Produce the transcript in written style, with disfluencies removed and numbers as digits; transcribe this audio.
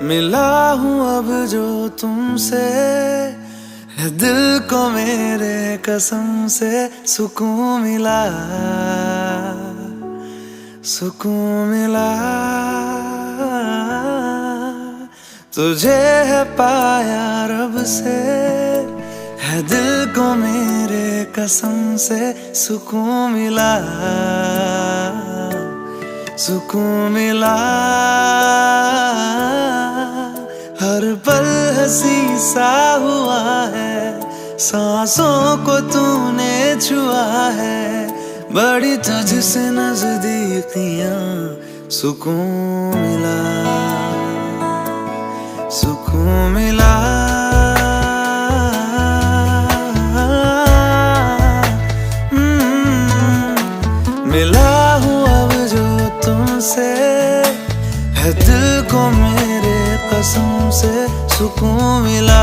मिला हूँ अब जो तुमसे, है दिल को मेरे कसम से सुकून मिला, सुकून मिला। तुझे है पाया रब से, है दिल को मेरे कसम से सुकून मिला, सुकून मिला। हर पल हंसी सा हुआ है, सांसों को तूने छुआ है, बड़ी तुझसे नजदीकियां, सुकून मिला, सुकून मिला। मिला हूँ अब जो तुमसे, है दिल को मेरे कसम से सुकून मिला।